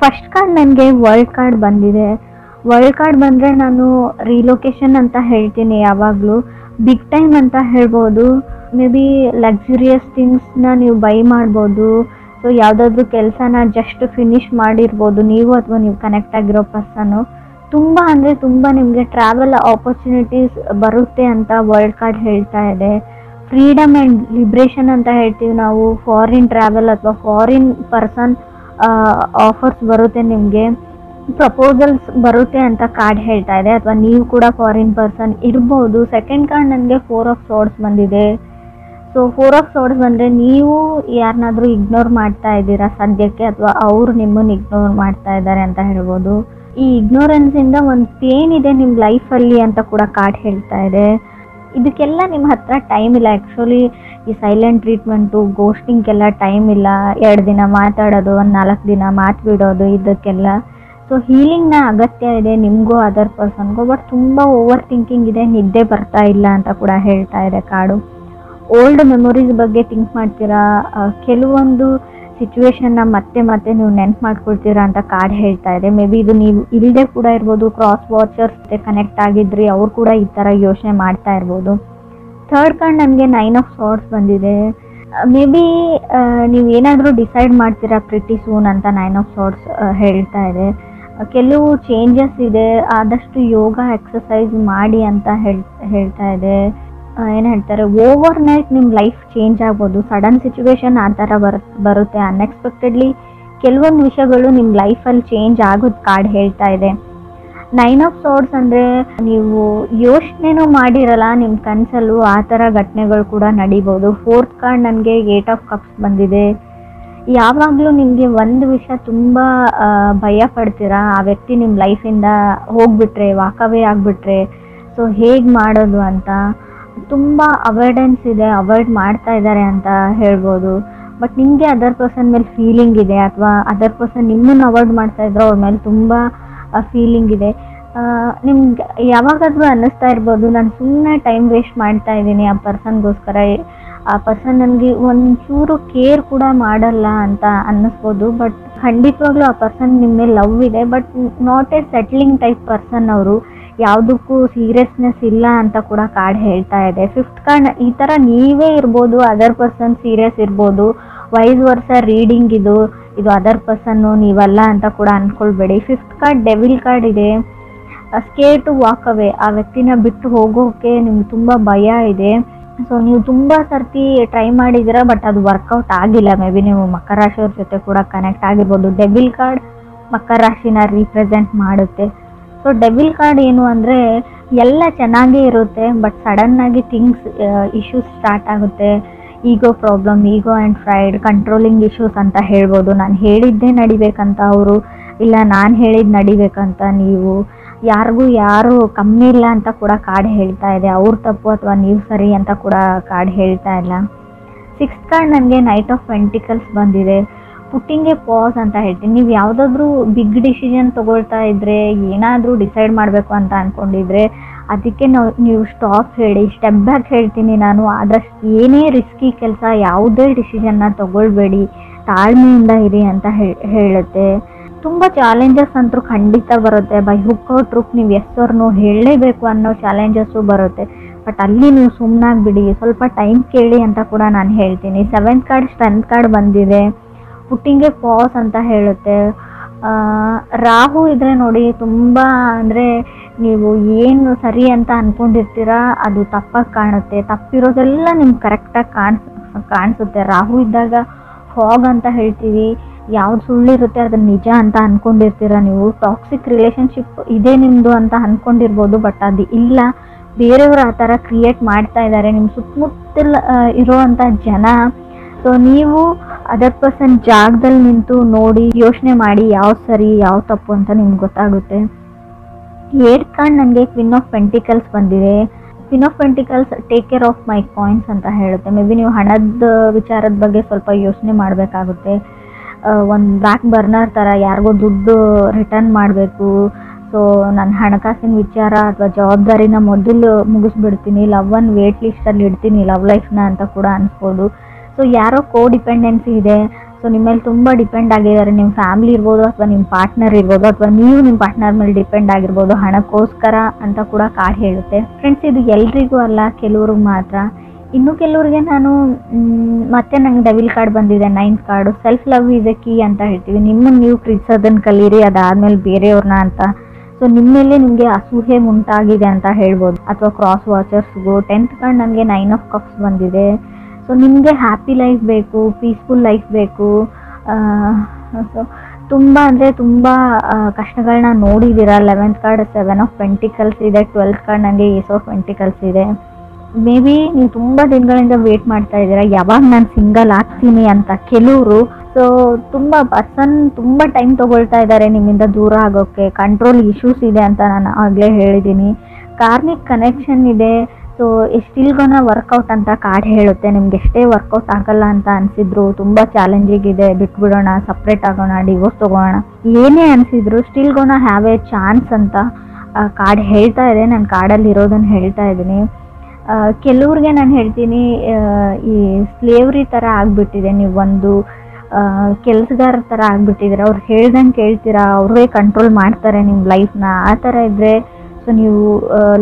First card ನನಗೆ world card ಬಂದಿದೆ. World card ಬಂದರೆ ನಾನು ರಿಲೊಕೇಶನ್ ಅಂತ ಹೇಳ್ತೀನಿ ಯಾವಾಗಲೂ. ಬಿಗ್ ಟೈಮ್ ಅಂತ ಹೇಳ್ಬೋದು. ಮೇ ಬಿ ಲಕ್ಸುರಿಯಸ್ ಥಿಂಗ್ಸ್ನ ನೀವು ಬೈ ಮಾಡ್ಬೋದು. ಸೊ ಯಾವುದಾದ್ರೂ ಕೆಲಸನ ಜಸ್ಟ್ ಫಿನಿಷ್ ಮಾಡಿರ್ಬೋದು ನೀವು ಅಥವಾ ನೀವು ಕನೆಕ್ಟ್ ಆಗಿರೋ ಪರ್ಸನ್ನು. ತುಂಬ ಅಂದರೆ ತುಂಬ ನಿಮಗೆ ಟ್ರಾವೆಲ್ ಆಪರ್ಚುನಿಟೀಸ್ ಬರುತ್ತೆ ಅಂತ ವರ್ಲ್ಡ್ ಕಾರ್ಡ್ ಹೇಳ್ತಾ ಇದೆ. ಫ್ರೀಡಮ್ ಆ್ಯಂಡ್ ಲಿಬ್ರೇಷನ್ ಅಂತ ಹೇಳ್ತೀವಿ ನಾವು. ಫಾರಿನ್ ಟ್ರಾವೆಲ್ ಅಥವಾ ಫಾರಿನ್ ಪರ್ಸನ್ ಆಫರ್ಸ್ ಬರುತ್ತೆ, ನಿಮಗೆ ಪ್ರಪೋಸಲ್ಸ್ ಬರುತ್ತೆ ಅಂತ ಕಾರ್ಡ್ ಹೇಳ್ತಾ ಇದೆ. ಅಥವಾ ನೀವು ಕೂಡ ಫಾರಿನ್ ಪರ್ಸನ್ ಇರ್ಬೋದು. ಸೆಕೆಂಡ್ ಕಾರ್ಡ್ ನನಗೆ 4 ಆಫ್ ಸೋರ್ಡ್ಸ್ ಬಂದಿದೆ. ಸೊ 4 ಆಫ್ ಸೋರ್ಡ್ಸ್ ಬಂದರೆ ನೀವು ಯಾರನ್ನಾದರೂ ಇಗ್ನೋರ್ ಮಾಡ್ತಾ ಇದ್ದೀರಾ ಸದ್ಯಕ್ಕೆ, ಅಥವಾ ಅವರು ನಿಮ್ಮನ್ನು ಇಗ್ನೋರ್ ಮಾಡ್ತಾ ಇದ್ದಾರೆ ಅಂತ ಹೇಳ್ಬೋದು. ಈ ಇಗ್ನೋರೆನ್ಸಿಂದ ಒಂದು ಪೇನ್ ಇದೆ ನಿಮ್ಮ ಲೈಫಲ್ಲಿ ಅಂತ ಕೂಡ ಕಾರ್ಡ್ ಹೇಳ್ತಾ ಇದೆ. ಇದಕ್ಕೆಲ್ಲ ನಿಮ್ಮ ಹತ್ರ ಟೈಮ್ ಇಲ್ಲ. ಆ್ಯಕ್ಚುಲಿ ಈ ಸೈಲೆಂಟ್ ಟ್ರೀಟ್ಮೆಂಟು, ಗೋಸ್ಟಿಂಗ್ಗೆಲ್ಲ ಟೈಮ್ ಇಲ್ಲ. 2 ದಿನ ಮಾತಾಡೋದು, ಒಂದು 4 ದಿನ ಮಾತು ಬಿಡೋದು, ಇದಕ್ಕೆಲ್ಲ. ಸೊ ಹೀಲಿಂಗ್ನ ಅಗತ್ಯ ಇದೆ ನಿಮಗೂ ಅದರ್ ಪರ್ಸನ್ಗೂ. ಬಟ್ ತುಂಬ ಓವರ್ ಥಿಂಕಿಂಗ್ ಇದೆ, ನಿದ್ದೆ ಬರ್ತಾ ಇಲ್ಲ ಅಂತ ಕೂಡ ಹೇಳ್ತಾ ಇದೆ ಕಾರ್ಡು. ಓಲ್ಡ್ ಮೆಮೊರೀಸ್ ಬಗ್ಗೆ ಥಿಂಕ್ ಮಾಡ್ತೀರಾ. ಕೆಲವೊಂದು ಸಿಚುವೇಶನ್ನ ಮತ್ತೆ ಮತ್ತೆ ನೀವು ನೆನ್ಪು ಮಾಡ್ಕೊಳ್ತೀರಾ ಅಂತ ಕಾರ್ಡ್ ಹೇಳ್ತಾ ಇದೆ. ಮೇ ಬಿ ಇದು ನೀವು ಇಲ್ಲದೆ ಕೂಡ ಇರ್ಬೋದು. ಕ್ರಾಸ್ ವಾಚರ್ಸ್ ಕನೆಕ್ಟ್ ಆಗಿದ್ರಿ, ಅವ್ರು ಕೂಡ ಈ ಥರ ಯೋಚನೆ ಮಾಡ್ತಾ ಇರ್ಬೋದು. ಥರ್ಡ್ ಕಾರ್ಡ್ ನನಗೆ 9 ಆಫ್ ಸಾರ್ಡ್ಸ್ ಬಂದಿದೆ. ಮೇ ಬಿ ನೀವು ಏನಾದರೂ ಡಿಸೈಡ್ ಮಾಡ್ತೀರಾ ಪ್ರಿಟಿ ಸೂನ್ ಅಂತ 9 ಆಫ್ ಸಾರ್ಡ್ಸ್ ಹೇಳ್ತಾ ಇದೆ. ಕೆಲವು ಚೇಂಜಸ್ ಇದೆ, ಆದಷ್ಟು ಯೋಗ ಎಕ್ಸಸೈಸ್ ಮಾಡಿ ಅಂತ ಹೇಳ್ತಾ ಇದೆ. ಏನು ಹೇಳ್ತಾರೆ, ಓವರ್ ನೈಟ್ ನಿಮ್ಮ ಲೈಫ್ ಚೇಂಜ್ ಆಗ್ಬೋದು. ಸಡನ್ ಸಿಚುವೇಶನ್ ಆ ಥರ ಬರುತ್ತೆ ಅನ್ಎಕ್ಸ್ಪೆಕ್ಟೆಡ್ಲಿ. ಕೆಲವೊಂದು ವಿಷಯಗಳು ನಿಮ್ಮ ಲೈಫಲ್ಲಿ ಚೇಂಜ್ ಆಗೋದು ಕಾರ್ಡ್ ಹೇಳ್ತಾ ಇದೆ. 9 ಆಫ್ ಸಾರ್ಡ್ಸ್ ಅಂದರೆ ನೀವು ಯೋಚನೆನೂ ಮಾಡಿರಲ್ಲ ನಿಮ್ಮ ಕನಸಲ್ಲೂ ಆ ಥರ ಘಟನೆಗಳು ಕೂಡ ನಡಿಬೋದು. ಫೋರ್ತ್ ಕಾರ್ಡ್ ನನಗೆ 8 ಆಫ್ ಕಪ್ಸ್ ಬಂದಿದೆ. ಯಾವಾಗಲೂ ನಿಮಗೆ ಒಂದು ವಿಷಯ ತುಂಬ ಭಯ ಪಡ್ತೀರಾ, ಆ ವ್ಯಕ್ತಿ ನಿಮ್ಮ ಲೈಫಿಂದ ಹೋಗ್ಬಿಟ್ರೆ, ವಾಕವೇ ಆಗಿಬಿಟ್ರೆ, ಸೊ ಹೇಗೆ ಮಾಡೋದು ಅಂತ ತುಂಬ ಅವಾಯ್ಡೆನ್ಸ್ ಇದೆ, ಅವಾಯ್ಡ್ ಮಾಡ್ತಾ ಇದ್ದಾರೆ ಅಂತ ಹೇಳ್ಬೋದು. ಬಟ್ ನಿಮಗೆ ಅದರ್ ಪರ್ಸನ್ ಮೇಲೆ ಫೀಲಿಂಗ್ ಇದೆ, ಅಥವಾ ಅದರ್ ಪರ್ಸನ್ ನಿಮ್ಮನ್ನು ಅವಾಯ್ಡ್ ಮಾಡ್ತಾ ಇದ್ರು, ಅವ್ರ ಮೇಲೆ ತುಂಬ ಫೀಲಿಂಗ್ ಇದೆ. ನಿಮ್ಗೆ ಯಾವಾಗಾದರೂ ಅನ್ನಿಸ್ತಾ ಇರ್ಬೋದು, ನಾನು ಸುಮ್ಮನೆ ಟೈಮ್ ವೇಸ್ಟ್ ಮಾಡ್ತಾ ಇದ್ದೀನಿ ಆ ಪರ್ಸನ್ಗೋಸ್ಕರ, ಆ ಪರ್ಸನ್ ನನಗೆ ಒಂಚೂರು ಕೇರ್ ಕೂಡ ಮಾಡಲ್ಲ ಅಂತ ಅನ್ನಿಸ್ಬೋದು. ಬಟ್ ಖಂಡಿತವಾಗ್ಲೂ ಆ ಪರ್ಸನ್ ನಿಮ್ಮ ಮೇಲೆ ಲವ್ ಇದೆ, but not A settling type person ಅವರು. ಯಾವುದಕ್ಕೂ ಸೀರಿಯಸ್ನೆಸ್ ಇಲ್ಲ ಅಂತ ಕೂಡ ಕಾರ್ಡ್ ಹೇಳ್ತಾ ಇದೆ. ಫಿಫ್ತ್ ಕಾರ್ಡ್ ಈ ಥರ ನೀವೇ ಇರ್ಬೋದು, ಅದರ್ ಪರ್ಸನ್ ಸೀರಿಯಸ್ ಇರ್ಬೋದು. ವೈಸ್ ವರ್ಸ ರೀಡಿಂಗ್ ಇದು ಅದರ್ ಪರ್ಸನ್ನು ನೀವಲ್ಲ ಅಂತ ಕೂಡ ಅಂದ್ಕೊಳ್ಬೇಡಿ. ಫಿಫ್ತ್ ಕಾರ್ಡ್ ಡೆವಿಲ್ ಕಾರ್ಡ್ ಇದೆ. ಸ್ಕೇರ್ ಟು ವಾಕ್ ಅವೇ, ಆ ವ್ಯಕ್ತಿನ ಬಿಟ್ಟು ಹೋಗೋಕ್ಕೆ ನಿಮ್ಗೆ ತುಂಬ ಭಯ ಇದೆ. ಸೊ ನೀವು ತುಂಬ ಸರ್ತಿ ಟ್ರೈ ಮಾಡಿದ್ದೀರಾ, ಬಟ್ ಅದು ವರ್ಕೌಟ್ ಆಗಿಲ್ಲ. ಮೇ ಬಿ ನೀವು ಮಕರ ರಾಶಿಯವ್ರ ಜೊತೆ ಕೂಡ ಕನೆಕ್ಟ್ ಆಗಿರ್ಬೋದು. ಡೆವಿಲ್ ಕಾರ್ಡ್ ಮಕರ ರಾಶಿನ ರೀಪ್ರೆಸೆಂಟ್ ಮಾಡುತ್ತೆ. ಸೊ ಡೆವಿಲ್ ಕಾರ್ಡ್ ಏನು ಅಂದರೆ, ಎಲ್ಲ ಚೆನ್ನಾಗೇ ಇರುತ್ತೆ, ಬಟ್ ಸಡನ್ನಾಗಿ ಇಶ್ಯೂಸ್ ಸ್ಟಾರ್ಟ್ ಆಗುತ್ತೆ. Ego problem, ego and pride, controlling issues ಅಂತ ಹೇಳ್ಬೋದು. ನಾನು ಹೇಳಿದ್ದೇ ನಡಿಬೇಕಂತ ಅವರು, ಇಲ್ಲ ನಾನು ಹೇಳಿದ್ದು ನಡಿಬೇಕಂತ ನೀವು, ಯಾರಿಗೂ ಯಾರು ಕಮ್ಮಿ ಇಲ್ಲ ಅಂತ ಕೂಡ ಕಾರ್ಡ್ ಹೇಳ್ತಾ ಇದೆ. ಅವ್ರ ತಪ್ಪು ಅಥವಾ ನೀವು ಸರಿ ಅಂತ ಕೂಡ ಕಾರ್ಡ್ ಹೇಳ್ತಾ ಇಲ್ಲ. ಸಿಕ್ಸ್ತ್ ಕಾರ್ಡ್ ನನಗೆ ನೈಟ್ ಆಫ್ ಪೆಂಟಿಕಲ್ಸ್ ಬಂದಿದೆ. ಪುಟ್ಟಿಂಗ್ ಎ ಪಾಸ್ ಅಂತ ಹೇಳ್ತೀನಿ. ನೀವು ಯಾವುದಾದ್ರೂ ಬಿಗ್ ಡಿಸಿಷನ್ ತೊಗೊಳ್ತಾ ಇದ್ದರೆ, ಏನಾದರೂ ಡಿಸೈಡ್ ಮಾಡಬೇಕು ಅಂತ ಅಂದ್ಕೊಂಡಿದ್ರೆ, ಅದಕ್ಕೆ ನೀವು ಸ್ಟಾಪ್ ಹೇಳಿ, ಸ್ಟೆಪ್ ಬ್ಯಾಕ್ ಹೇಳ್ತೀನಿ ನಾನು. ಆದಷ್ಟು ಏನೇ ರಿಸ್ಕಿ ಕೆಲಸ, ಯಾವುದೇ ಡಿಸಿಷನ್ನ ತೊಗೊಳ್ಬೇಡಿ, ತಾಳ್ಮೆಯಿಂದ ಇರಿ ಅಂತ ಹೇಳುತ್ತೆ. ತುಂಬ ಚಾಲೆಂಜಸ್ ಅಂತೂ ಖಂಡಿತ ಬರುತ್ತೆ. ಬೈ ಹುಕ್ ಔಟ್ ರುಕ್ ನೀವು ಎಸ್ಸೋರ್ನು ಹೇಳಲೇಬೇಕು ಅನ್ನೋ ಚಾಲೆಂಜಸ್ಸು ಬರುತ್ತೆ. ಬಟ್ ಅಲ್ಲಿ ನೀವು ಸುಮ್ಮನಾಗ್ಬಿಡಿ, ಸ್ವಲ್ಪ ಟೈಮ್ ಕೇಳಿ ಅಂತ ಕೂಡ ನಾನು ಹೇಳ್ತೀನಿ. ಸೆವೆಂತ್ ಕಾರ್ಡ್ ಸ್ಟ್ರೆಂತ್ ಕಾರ್ಡ್ ಬಂದಿದೆ. ಪುಟ್ಟಿಂಗ್ ಎ ಪಾಸ್ ಅಂತ ಹೇಳುತ್ತೆ. ರಾಹು ಇದ್ರೆ ನೋಡಿ, ತುಂಬ ಅಂದರೆ ನೀವು ಏನು ಸರಿ ಅಂತ ಅಂದ್ಕೊಂಡಿರ್ತೀರಾ ಅದು ತಪ್ಪಾಗಿ ಕಾಣುತ್ತೆ. ತಪ್ಪಿರೋದೆಲ್ಲ ನಿಮ್ಗೆ ಕರೆಕ್ಟಾಗಿ ಕಾಣಿಸುತ್ತೆ. ರಾಹು ಇದ್ದಾಗ ಫಾಗ್ ಅಂತ ಹೇಳ್ತೀವಿ. ಯಾವ್ದು ಸುಳ್ಳಿರುತ್ತೆ ಅದನ್ನು ನಿಜ ಅಂತ ಅಂದ್ಕೊಂಡಿರ್ತೀರ ನೀವು. ಟಾಕ್ಸಿಕ್ ರಿಲೇಷನ್ಶಿಪ್ ಇದೆ ನಿಮ್ಮದು ಅಂತ ಅಂದ್ಕೊಂಡಿರ್ಬೋದು, ಬಟ್ ಅದು ಇಲ್ಲ. ಬೇರೆಯವರು ಆ ಥರ ಕ್ರಿಯೇಟ್ ಮಾಡ್ತಾ ಇದ್ದಾರೆ ನಿಮ್ಮ ಸುತ್ತಮುತ್ತಲ ಇರೋವಂಥ ಜನ. ಸೊ ನೀವು ಅದರ್ ಪರ್ಸನ್ ಜಾಗದಲ್ಲಿ ನಿಂತು ನೋಡಿ, ಯೋಚನೆ ಮಾಡಿ ಯಾವ್ದು ಸರಿ ಯಾವ ತಪ್ಪು ಅಂತ ನಿಮ್ಗೆ ಗೊತ್ತಾಗುತ್ತೆ. ಏಟ್ ಕಾರ್ಡ್ ನನಗೆ ಕ್ವೀನ್ ಆಫ್ ಪೆಂಟಿಕಲ್ಸ್ ಬಂದಿದೆ. Queen of pentacles take care of my coins ಅಂತ ಹೇಳುತ್ತೆ. ಮೇ ಬಿ ನೀವು ಹಣದ ವಿಚಾರದ ಬಗ್ಗೆ ಸ್ವಲ್ಪ ಯೋಚನೆ ಮಾಡಬೇಕಾಗುತ್ತೆ. ಒಂದು ಬ್ಯಾಕ್ ಬರ್ನರ್ ಥರ ಯಾರಿಗೋ ದುಡ್ಡು ರಿಟರ್ನ್ ಮಾಡಬೇಕು, ಸೊ ನನ್ನ ಹಣಕಾಸಿನ ವಿಚಾರ ಅಥವಾ ಜವಾಬ್ದಾರಿನ ಮೊದಲು ಮುಗಿಸ್ಬಿಡ್ತೀನಿ, ಲವ್ವನ್ನು ವೇಟ್ ಲಿಸ್ಟಲ್ಲಿ ಇಡ್ತೀನಿ ಲವ್ ಲೈಫ್ನ ಅಂತ ಕೂಡ ಅನಿಸ್ಬೋದು. ಸೊ ಯಾರೋ ಕೋ ಡಿಪೆಂಡೆನ್ಸಿ ಇದೆ, ಸೊ ನಿಮ್ಮ ಮೇಲೆ ತುಂಬ ಡಿಪೆಂಡ್ ಆಗಿದ್ದಾರೆ. ನಿಮ್ಮ ಫ್ಯಾಮಿಲಿ ಇರ್ಬೋದು ಅಥವಾ ನಿಮ್ಮ ಪಾರ್ಟ್ನರ್ ಇರ್ಬೋದು ಅಥವಾ ನೀವು ನಿಮ್ಮ ಪಾರ್ಟ್ನರ್ ಮೇಲೆ ಡಿಪೆಂಡ್ ಆಗಿರ್ಬೋದು ಹಣಕ್ಕೋಸ್ಕರ ಅಂತ ಕೂಡ ಕಾರ್ಡ್ ಹೇಳುತ್ತೆ. ಫ್ರೆಂಡ್ಸ್, ಇದು ಎಲ್ರಿಗೂ ಅಲ್ಲ, ಕೆಲವ್ರಿಗೆ ಮಾತ್ರ. ಇನ್ನು ಕೆಲವ್ರಿಗೆ ನಾನು ಮತ್ತೆ ನಂಗೆ ಡೆವಿಲ್ ಕಾರ್ಡ್ ಬಂದಿದೆ, 9th card. Self love is A key ಅಂತ ಹೇಳ್ತೀವಿ. ನಿಮ್ಮನ್ನು ನೀವು ಪ್ರೀತಿಸೋದನ್ನು ಕಲೀರಿ, ಅದಾದಮೇಲೆ ಬೇರೆಯವ್ರನ್ನ ಅಂತ. ಸೊ ನಿಮ್ಮ ಮೇಲೆ ನಿಮಗೆ ಅಸೂಹೆ ಉಂಟಾಗಿದೆ ಅಂತ ಹೇಳ್ಬೋದು. ಅಥವಾ ಕ್ರಾಸ್ ವಾಚರ್ಸ್ಗೂ 10th ಕಾರ್ಡ್ ನನಗೆ 9 ಆಫ್ ಕಪ್ಸ್ ಬಂದಿದೆ. ಸೊ ನಿಮಗೆ ಹ್ಯಾಪಿ ಲೈಫ್ ಬೇಕು, ಪೀಸ್ಫುಲ್ ಲೈಫ್ ಬೇಕು. ಸೊ ತುಂಬ ಅಂದರೆ ತುಂಬ ಕಷ್ಟಗಳನ್ನ ನೋಡಿದ್ದೀರಾ. 11th ಕಾರ್ಡ್ 7 ಆಫ್ ಪೆಂಟಿಕಲ್ಸ್ ಇದೆ. 12th ಕಾರ್ಡ್ ನನಗೆ ಏಸ್ ಆಫ್ ಪೆಂಟಿಕಲ್ಸ್ ಇದೆ. ಮೇ ಬಿ ನೀವು ತುಂಬ ದಿನಗಳಿಂದ ವೇಟ್ ಮಾಡ್ತಾ ಇದ್ದೀರಾ ಯಾವಾಗ ನಾನು ಸಿಂಗಲ್ ಆಗ್ತೀನಿ ಅಂತ ಕೆಲವರು. ಸೊ ತುಂಬ ಟೈಮ್ ತೊಗೊಳ್ತಾ ಇದ್ದಾರೆ ನಿಮ್ಮಿಂದ ದೂರ ಆಗೋಕ್ಕೆ. ಕಂಟ್ರೋಲ್ ಇಶ್ಯೂಸ್ ಇದೆ ಅಂತ ನಾನು ಆಗಲೇ ಹೇಳಿದ್ದೀನಿ. ಕಾರ್ಮಿಕ್ ಕನೆಕ್ಷನ್ ಇದೆ. ಸೊ ಸ್ಟಿಲ್ ಗೋನ ವರ್ಕೌಟ್ ಅಂತ ಕಾರ್ಡ್ ಹೇಳುತ್ತೆ. ನಿಮ್ಗೆ ಎಷ್ಟೇ ವರ್ಕೌಟ್ ಆಗಲ್ಲ ಅಂತ ಅನಿಸಿದ್ರು, ತುಂಬ ಚಾಲೆಂಜಿಗಿದೆ, ಬಿಟ್ಬಿಡೋಣ, ಸಪ್ರೇಟ್ ಆಗೋಣ, ಡಿವೋರ್ಸ್ ತೊಗೋಣ, ಏನೇ ಅನಿಸಿದ್ರು still gonna have a chance ಅಂತ ಕಾರ್ಡ್ ಹೇಳ್ತಾ ಇದೆ. ನಾನು ಕಾರ್ಡಲ್ಲಿ ಇರೋದನ್ನು ಹೇಳ್ತಾ ಇದ್ದೀನಿ. ಕೆಲವ್ರಿಗೆ ನಾನು ಹೇಳ್ತೀನಿ, ಈ ಸ್ಲೇವ್ರಿ ಥರ ಆಗಿಬಿಟ್ಟಿದೆ. ನೀವು ಒಂದು ಕೆಲಸಗಾರ ಥರ ಆಗಿಬಿಟ್ಟಿದ್ದೀರ. ಅವ್ರು ಹೇಳ್ದಂಗೆ ಕೇಳ್ತೀರಾ, ಅವ್ರೇ ಕಂಟ್ರೋಲ್ ಮಾಡ್ತಾರೆ ನಿಮ್ಮ ಲೈಫ್ನ. ಆ ಥರ ಇದ್ದರೆ ಸೊ ನೀವು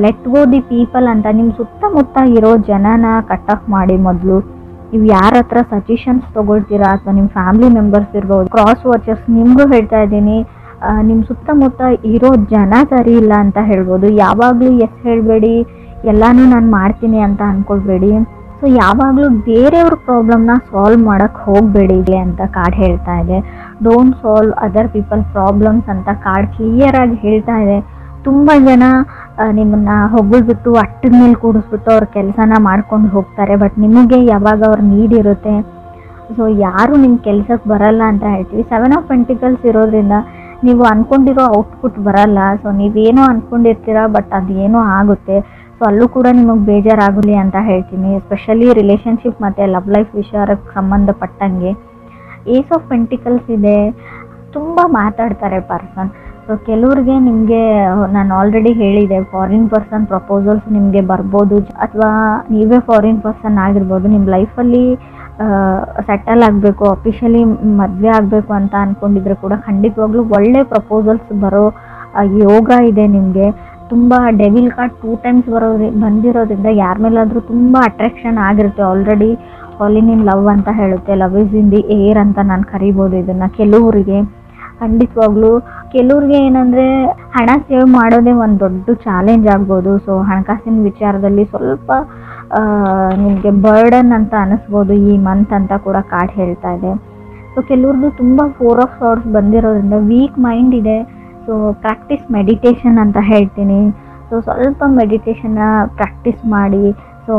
ಲೆಟ್ ಗೋ ದಿ ಪೀಪಲ್ ಅಂತ ನಿಮ್ಮ ಸುತ್ತಮುತ್ತ ಇರೋ ಜನನ ಕಟ್ ಆಫ್ ಮಾಡಿ. ಮೊದಲು ನೀವು ಯಾರ ಹತ್ರ ಸಜೆಷನ್ಸ್ ತೊಗೊಳ್ತೀರಾ ಅಥವಾ ನಿಮ್ಮ ಫ್ಯಾಮಿಲಿ ಮೆಂಬರ್ಸ್ ಇರ್ಬೋದು, ಕ್ರಾಸ್ ವಾಚರ್ಸ್, ನಿಮಗೂ ಹೇಳ್ತಾ ಇದ್ದೀನಿ, ನಿಮ್ಮ ಸುತ್ತಮುತ್ತ ಇರೋ ಜನ ಸರಿ ಇಲ್ಲ ಅಂತ ಹೇಳ್ಬೋದು. ಯಾವಾಗಲೂ ಎಸ್ ಹೇಳಬೇಡಿ, ಎಲ್ಲನೂ ನಾನು ಮಾಡ್ತೀನಿ ಅಂತ ಅಂದ್ಕೊಳ್ಬೇಡಿ. ಸೊ ಯಾವಾಗಲೂ ಬೇರೆಯವ್ರ ಪ್ರಾಬ್ಲಮ್ನ ಸಾಲ್ವ್ ಮಾಡೋಕ್ಕೆ ಹೋಗಬೇಡಿ ಅಂತ ಕಾರ್ಡ್ ಹೇಳ್ತಾ ಇದೆ. Don't solve other people problems ಅಂತ ಕಾರ್ಡ್ ಕ್ಲಿಯರಾಗಿ ಹೇಳ್ತಾ ಇದೆ. ತುಂಬ ಜನ ನಿಮ್ಮನ್ನು ಹೊಗಳ್ಬಿಟ್ಟು ಅಟ್ಟದ ಮೇಲೆ ಕೂಡಿಸ್ಬಿಟ್ಟು ಅವ್ರ ಕೆಲಸನ ಮಾಡ್ಕೊಂಡು ಹೋಗ್ತಾರೆ. ಬಟ್ ನಿಮಗೆ ಯಾವಾಗ ಅವ್ರ ನೀಡ್ ಇರುತ್ತೆ. ಸೊ ಯಾರು ನಿಮ್ಮ ಕೆಲಸಕ್ಕೆ ಬರಲ್ಲ ಅಂತ ಹೇಳ್ತೀವಿ. 7 ಆಫ್ ಪೆಂಟಿಕಲ್ಸ್ ಇರೋದ್ರಿಂದ ನೀವು ಅಂದ್ಕೊಂಡಿರೋ ಔಟ್ಪುಟ್ ಬರಲ್ಲ. ಸೊ ನೀವೇನೋ ಅಂದ್ಕೊಂಡಿರ್ತೀರ, ಬಟ್ ಅದೇನೋ ಆಗುತ್ತೆ. ಸೊ ಅಲ್ಲೂ ಕೂಡ ನಿಮಗೆ ಬೇಜಾರಾಗಲಿ ಅಂತ ಹೇಳ್ತೀನಿ. ಎಸ್ಪೆಷಲಿ ರಿಲೇಷನ್ಶಿಪ್ ಮತ್ತು ಲವ್ ಲೈಫ್ ವಿಚಾರಕ್ಕೆ ಸಂಬಂಧಪಟ್ಟಂಗೆ. ಏಸ್ ಆಫ್ ಪೆಂಟಿಕಲ್ಸ್ ಇದೆ. ತುಂಬ ಮಾತಾಡ್ತಾರೆ ಪರ್ಸನ್. ಸೊ ಕೆಲವ್ರಿಗೆ ನಿಮಗೆ ನಾನು ಆಲ್ರೆಡಿ ಹೇಳಿದೆ, ಫಾರಿನ್ ಪರ್ಸನ್ ಪ್ರಪೋಸಲ್ಸ್ ನಿಮಗೆ ಬರ್ಬೋದು, ಅಥವಾ ನೀವೇ ಫಾರಿನ್ ಪರ್ಸನ್ ಆಗಿರ್ಬೋದು. ನಿಮ್ಮ ಲೈಫಲ್ಲಿ ಸೆಟಲ್ ಆಗಬೇಕು, ಅಫಿಷಿಯಲಿ ಮದುವೆ ಆಗಬೇಕು ಅಂತ ಅಂದ್ಕೊಂಡಿದ್ರೆ ಕೂಡ ಖಂಡಿತವಾಗ್ಲೂ ಒಳ್ಳೆ ಪ್ರಪೋಸಲ್ಸ್ ಬರೋ ಯೋಗ ಇದೆ ನಿಮಗೆ. ತುಂಬ ಡೆವಿಲ್ ಕಾರ್ಡ್ 2 ಟೈಮ್ಸ್ ಬಂದಿರೋದ್ರಿಂದ ಯಾರ ಮೇಲಾದರೂ ತುಂಬ ಅಟ್ರಾಕ್ಷನ್ ಆಗಿರುತ್ತೆ. ಆಲ್ರೆಡಿ ಫಾಲಿನ್ ಇನ್ ಲವ್ ಅಂತ ಹೇಳುತ್ತೆ. Love is in the air ಅಂತ ನಾನು ಕರಿಬೋದು ಇದನ್ನು. ಕೆಲವರಿಗೆ ಖಂಡಿತವಾಗ್ಲೂ, ಕೆಲವ್ರಿಗೆ ಏನಂದರೆ ಹಣ ಸೇವ್ ಮಾಡೋದೇ ಒಂದು ದೊಡ್ಡ ಚಾಲೆಂಜ್ ಆಗ್ಬೋದು. ಸೊ ಹಣಕಾಸಿನ ವಿಚಾರದಲ್ಲಿ ಸ್ವಲ್ಪ ನಿಮಗೆ ಬರ್ಡನ್ ಅಂತ ಅನ್ನಿಸ್ಬೋದು ಈ ಮಂತ್ ಅಂತ ಕೂಡ ಕಾರ್ಡ್ ಹೇಳ್ತಾ ಇದೆ. ಸೊ ಕೆಲವ್ರದ್ದು ತುಂಬ 4 ಆಫ್ ಸಾರ್ಟ್ಸ್ ಬಂದಿರೋದ್ರಿಂದ ವೀಕ್ ಮೈಂಡ್ ಇದೆ. ಸೊ ಪ್ರಾಕ್ಟೀಸ್ ಮೆಡಿಟೇಷನ್ ಅಂತ ಹೇಳ್ತೀನಿ. ಸೊ ಸ್ವಲ್ಪ ಮೆಡಿಟೇಷನ್ನ ಪ್ರಾಕ್ಟೀಸ್ ಮಾಡಿ. ಸೊ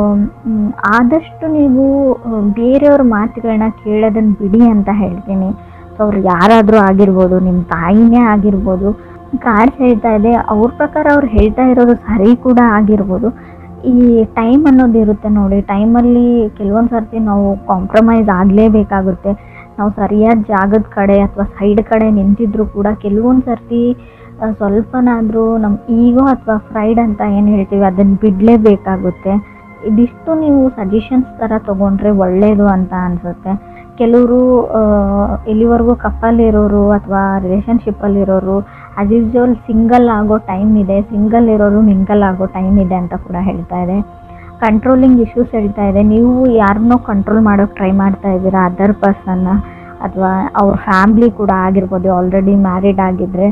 ಆದಷ್ಟು ನೀವು ಬೇರೆಯವ್ರ ಮಾತುಗಳನ್ನ ಕೇಳೋದನ್ನು ಬಿಡಿ ಅಂತ ಹೇಳ್ತೀನಿ. ಸೊ ಅವ್ರು ಯಾರಾದರೂ ಆಗಿರ್ಬೋದು, ನಿಮ್ಮ ತಾಯಿನೇ ಆಗಿರ್ಬೋದು. ಕಾರ್ಡ್ಸ್ ಹೇಳ್ತಾ ಇದೆ, ಅವ್ರ ಪ್ರಕಾರ ಅವ್ರು ಹೇಳ್ತಾ ಇರೋದು ಸರಿ ಕೂಡ ಆಗಿರ್ಬೋದು. ಈ ಟೈಮ್ ಅನ್ನೋದು ಇರುತ್ತೆ ನೋಡಿ. ಟೈಮಲ್ಲಿ ಕೆಲವೊಂದು ಸರ್ತಿ ನಾವು ಕಾಂಪ್ರಮೈಸ್ ಆಗಲೇಬೇಕಾಗುತ್ತೆ. ನಾವು ಸರಿಯಾದ ಜಾಗದ ಕಡೆ ಅಥವಾ ಸೈಡ್ ಕಡೆ ನಿಂತಿದ್ರು ಕೂಡ ಕೆಲವೊಂದು ಸರ್ತಿ ಸ್ವಲ್ಪನಾದರೂ ನಮ್ಮ ಈಗೋ ಅಥವಾ ಫ್ರೈಡ್ ಅಂತ ಏನು ಹೇಳ್ತೀವಿ ಅದನ್ನು ಬಿಡಲೇಬೇಕಾಗುತ್ತೆ. ಇದಿಷ್ಟು ನೀವು ಸಜೆಷನ್ಸ್ ಥರ ತೊಗೊಂಡ್ರೆ ಒಳ್ಳೆಯದು ಅಂತ ಅನಿಸುತ್ತೆ. ಕೆಲವರು ಇಲ್ಲಿವರೆಗೂ ಕಪ್ಪಲ್ಲಿರೋರು ಅಥವಾ ರಿಲೇಷನ್ಶಿಪ್ಪಲ್ಲಿರೋರು ಆ್ಯಸ್ ಯೂಸ್ವಲ್ ಸಿಂಗಲ್ ಆಗೋ ಟೈಮ್ ಇದೆ, ಸಿಂಗಲ್ ಇರೋರು ಮಿಂಗಲ್ ಆಗೋ ಟೈಮ್ ಇದೆ ಅಂತ ಕೂಡ ಹೇಳ್ತಾ ಇದೆ. ಕಂಟ್ರೋಲಿಂಗ್ ಇಶ್ಯೂಸ್ ಹೇಳ್ತಾ ಇದೆ. ನೀವು ಯಾರನ್ನೋ ಕಂಟ್ರೋಲ್ ಮಾಡೋಕ್ಕೆ ಟ್ರೈ ಮಾಡ್ತಾ ಇದ್ದೀರಾ, ಅದರ್ ಪರ್ಸನ್ನ ಅಥವಾ ಅವ್ರ ಫ್ಯಾಮ್ಲಿ ಕೂಡ ಆಗಿರ್ಬೋದು. ಆಲ್ರೆಡಿ ಮ್ಯಾರಿಡ್ ಆಗಿದ್ದರೆ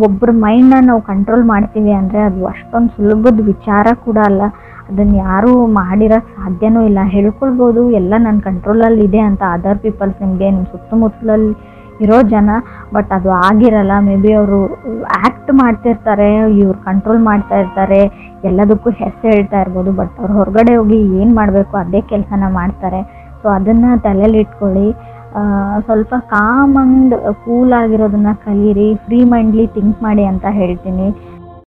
ಒಬ್ಬರ ಮೈಂಡನ್ನ ನಾವು ಕಂಟ್ರೋಲ್ ಮಾಡ್ತೀವಿ ಅಂದರೆ ಅದು ಅಷ್ಟೊಂದು ಸುಲಭದ ವಿಚಾರ ಕೂಡ ಅಲ್ಲ. ಅದನ್ನು ಯಾರೂ ಮಾಡಿರೋಕ್ಕೆ ಸಾಧ್ಯವೂ ಇಲ್ಲ. ಹೇಳ್ಕೊಳ್ಬೋದು ಎಲ್ಲ ನನ್ನ ಕಂಟ್ರೋಲಲ್ಲಿ ಇದೆ ಅಂತ ಅದರ್ ಪೀಪಲ್ಸ್, ನಿಮಗೆ ನಿಮ್ಮ ಸುತ್ತಮುತ್ತಲಲ್ಲಿ ಇರೋ ಜನ. ಬಟ್ ಅದು ಆಗಿರಲ್ಲ. ಮೇ ಬಿ ಅವರು ಆ್ಯಕ್ಟ್ ಮಾಡ್ತಿರ್ತಾರೆ, ಇವ್ರು ಕಂಟ್ರೋಲ್ ಮಾಡ್ತಾ ಇರ್ತಾರೆ, ಎಲ್ಲದಕ್ಕೂ ಹೆಸರು ಹೇಳ್ತಾ ಇರ್ಬೋದು. ಬಟ್ ಅವ್ರು ಹೊರಗಡೆ ಹೋಗಿ ಏನು ಮಾಡಬೇಕು ಅದೇ ಕೆಲಸನ ಮಾಡ್ತಾರೆ. ಸೊ ಅದನ್ನು ತಲೆಯಲ್ಲಿ ಇಟ್ಕೊಳ್ಳಿ. ಸ್ವಲ್ಪ ಕಾಮ್ ಆ್ಯಂಡ್ ಕೂಲ್ ಆಗಿರೋದನ್ನು ಕಲೀರಿ, ಫ್ರೀ ಮೈಂಡ್ಲಿ ಥಿಂಕ್ ಮಾಡಿ ಅಂತ ಹೇಳ್ತೀನಿ.